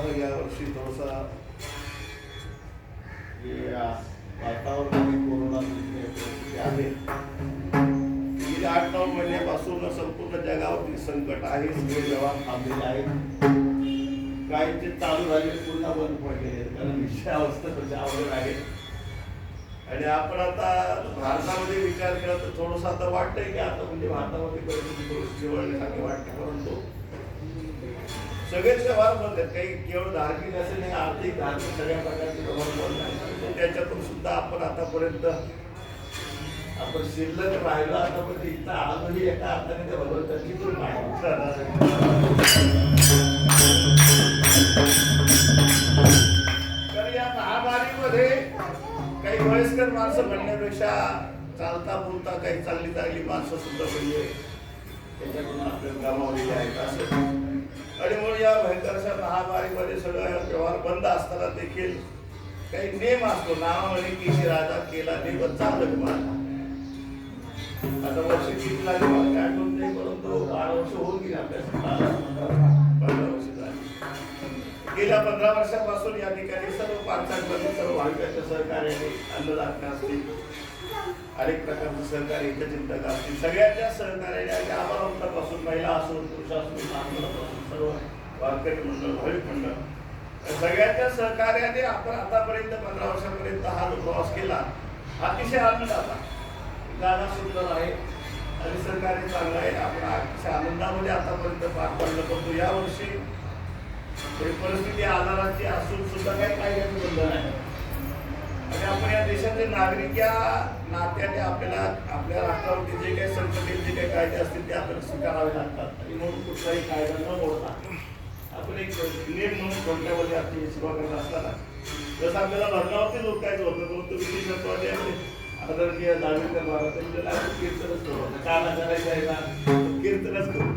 आपण यावर्षी थोडासा वातावरणामध्ये कोरोना आहे. गेली 8-9 महिन्यापासून संपूर्ण जगावरती संकट आहे. सगळे व्यवहार थांबलेले आहेत. काहींचे चालू झाले पुन्हा बंद पडलेले कारण विषय अवस्था त्याच्यावर आहे. आणि आपण आता भारतामध्ये विचार केला तर थोडंसं आता वाटतंय की आता म्हणजे भारतामध्ये परिस्थिती थोडीशी निवडण्यासारखी वाटते. परंतु सगळेच व्यवहार बंद आहेत. काही केवळ धार्मिक असे नाही, आर्थिक धार्मिक सगळ्या प्रकारचे व्यवहार बंद आहेत. त्याच्यातून सुद्धा आपण आतापर्यंत आपण शिल्लक राहिलो. आतापर्यंत इथं आजही एका अर्थाने ते भगवंताची कृपा आहे. तर या महामारीमध्ये काही वयस्कर माणसं म्हणण्यापेक्षा चालता बोलता काही चांगली माणसं सुद्धा म्हणजे त्याच्यातून आपल्याला गमावलेली आहेत असं. आणि म्हणून या भयंकरशा महामारीमध्ये सगळं व्यवहार बंद असताना देखील काही नेम असतो. नावामध्ये केशी राजा केला नेम चालत माझा. आता वर्ष किती झाली मला काय आठवत नाही, परंतु 12 वर्ष होऊन गेली आपल्या 15 वर्ष झाली. गेल्या 15 वर्षापासून या ठिकाणी सर्व पालकांमध्ये सर्व भाविकांच्या सहकार्याने अन्नदाता असतील, अनेक प्रकारचं सहकार्य हितचिंतक असतील, सगळ्यांच्या सहकार्याने आम्हापासून महिला असून पुरुष असून सर्व वारकरी मंडळ भाविक मंडळ सगळ्यांच्या सहकार्याने आपण आतापर्यंत 15 वर्षापर्यंत हा जो प्रवास केला. अतिशय आनंद आता गाणं सुंदर आहे आणि सहकार्य चांगलं आहे. आपण अतिशय आनंदामध्ये आतापर्यंत पार पडलं. परंतु यावर्षी परिस्थिती आजाराची असून सुद्धा काही कायद्याचं बंधन आहे. आणि आपण या देशाचे नागरिक या नात्याने आपल्याला आपल्या राष्ट्रावरती जे काही संकट जे काही कायदे असतील ते आपल्याला स्वीकारावे लागतात. आणि म्हणून कुठलाही कायदा न मोडता आपण एक नियम म्हणून कोणत्यामध्ये आपली सेवा करत असताना जसं आपल्याला लग्नावरती लोकायचं होतं परंतु विशेषत्वाने आदरणीय दावेकर महाराज कीर्तनच करू काना करायचं आहे ना कीर्तनच करू.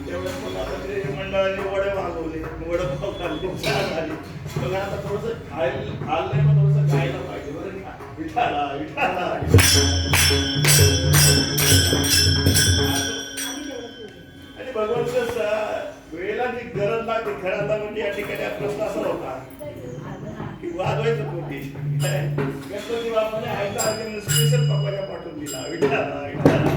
तेवढंच मग आता ते मंडळाने वडे मागवले, वडपाव खाल्ले, चहा झाली. मग आता थोडंसं खाल नाही मग थोडंसं खायला पाहिजे बरं का. विठाला विठाला आणि भगवंत वेळेला जी गरज लागते खेळाला म्हणजे या ठिकाणी प्रश्न असा होता की वाजवायचं कोणती गणपती बाबाने ऐका स्पेशल पप्पाच्या पाठवून दिला विठाला विठाला.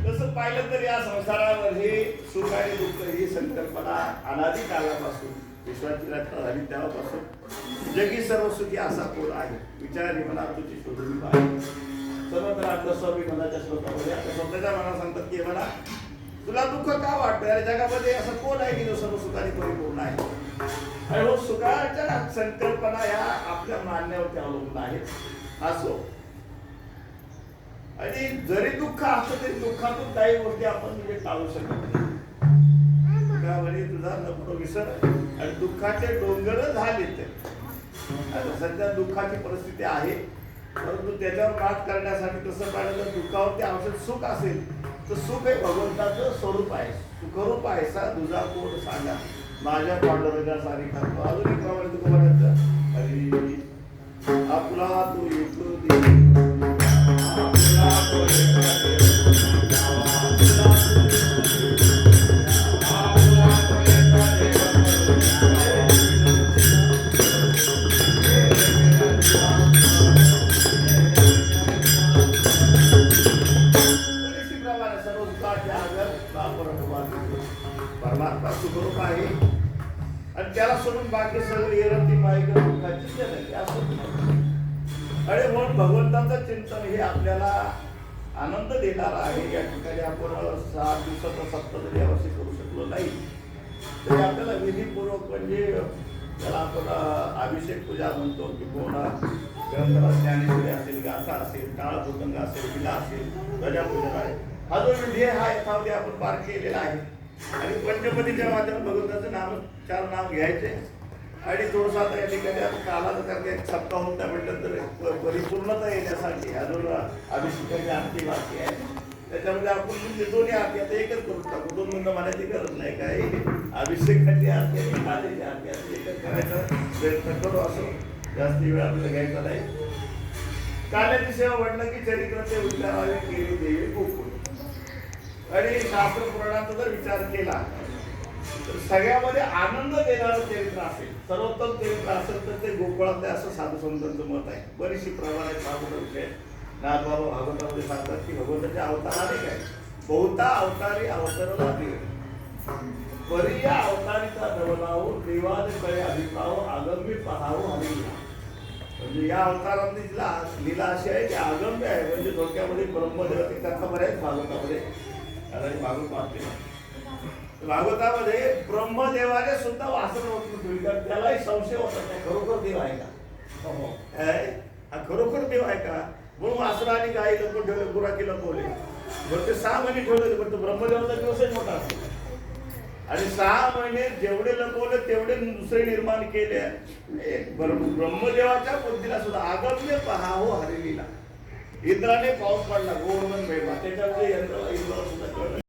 तसं पाहिलं तर या संसारावर हे सुख आणि दुःख ही संकल्पना अनादी कालापासून विश्वाची रचना झाली तेव्हापासून जगी सर्व सुखी असा कोण आहे विचाराने मला तुझी शोधून पाहिजे. सर्व तर आपलं स्वाभिमानाच्या श्लोकामध्ये आपल्या स्वतःच्या मनाला सांगतात की मला तुला दुःख का वाटतं. या जगामध्ये असं कोण आहे की जो सर्व सुखाने परिपूर्ण आहे. आणि हो सुखाच्या संकल्पना ह्या आपल्या मानण्यावरती अवलंबून आहेत असो. आणि जरी दुःख असतं तरी दुःखातून काही गोष्टी आपण म्हणजे टाळू शकत नाही. तुझा नको विसर आणि दुःखाचे डोंगर झाले. आता सध्या दुःखाची परिस्थिती आहे परंतु त्याच्यावर मात करण्यासाठी तसं पाहिलं तर दुःखावरती औषध सुख असेल तर सुख हे भगवंताचं स्वरूप आहे. सुखरूप आहे सा तुझा कोण सांगा माझ्या पांडुरंगासारी खातो. अजून एक प्रमाणे तुका म्हणायचं अरे आपला तू येतो परमात्मा सुखरूप आहे आणि त्याला सोडून बाकी सगळं येरती मायका दुःखाची अरे म्हणून भगवंताचं चिंतन हे आपल्याला आनंद देणार आहे. या ठिकाणी आपण 6 दिवसाचा सप्ताह जरी यावर्षी करू शकलो नाही तरी आपल्याला विधीपूर्वक म्हणजे त्याला आपण अभिषेक पूजा म्हणतो की पूर्ण ग्रंथराज ज्ञानेश्वरी असेल, गाथा असेल, काळभूतंग असेल, विला असेल, ध्वजापूजन आहे. हा जो विधी हा यथावधी आपण पार केलेला आहे. आणि पंचपदीच्या माध्यमातून भगवंताचं नाम 4 नाम घ्यायचे आणि थोडंसं आता या ठिकाणी आपण कालाचं कारण एक सप्ताह होता म्हटलं तर परिपूर्णता येण्यासाठी अजून अभिषेकाची आरती बाकी आहे. त्याच्यामध्ये आपण म्हणजे दोन्ही आरती आता एकच करू टाकू. 2 मिनिटं म्हणायची गरज नाही. काही अभिषेकाची आरती आणि कालेची आरती असं एकच करायचा प्रयत्न करू. असं जास्त वेळ आपल्याला घ्यायचा नाही. काल्याची सेवा म्हटलं की चरित्र ते उच्चारावे केली देवी गोकुळ आणि शास्त्र पुराणाचा जर विचार केला तर सगळ्यामध्ये आनंद देणारं चरित्र असेल, सर्वोत्तम चरित्र असेल तर ते गोकुळातले असं साधू संतांचं मत आहे. बरीचशी प्रमाण आहेत भागवत विषय. नाथबाबा भागवतामध्ये सांगतात की भगवंताचे अवतार अनेक आहेत. बहुता अवतारी अवतरला देव, परी या अवतारीचा नवलावो, देवाने कळे अभिप्राव, आगम्य पहावो हरिला. म्हणजे या अवतारातली लीला अशी आहे की आगम्य आहे, म्हणजे डोक्यामध्ये ब्रह्मदेवाची कथा बऱ्याच भागवतामध्ये भागवत वाचते. भागवतामध्ये ब्रह्मदेवाने सुद्धा वासना ओळखून ठेवली, कारण त्यालाही संशय होता त्या खरोखर देव आहे का, हा खरोखर देव आहे का. म्हणून वासना आणि गाई लपवून ठेवले, गुराखी लपवले. मग ते 6 महिने ठेवले, पण तो ब्रह्मदेवाचा दिवसच मोठा असतो. आणि 6 महिने जेवढे लपवले तेवढे दुसरे निर्माण केले. ब्रह्मदेवाच्या बुद्धीला सुद्धा आगम्य पहावो हरिलीला. इंद्राने पाऊस पडला, गोवर्धन भेटला, त्याच्यामध्ये इंद्राला सुद्धा कळलं.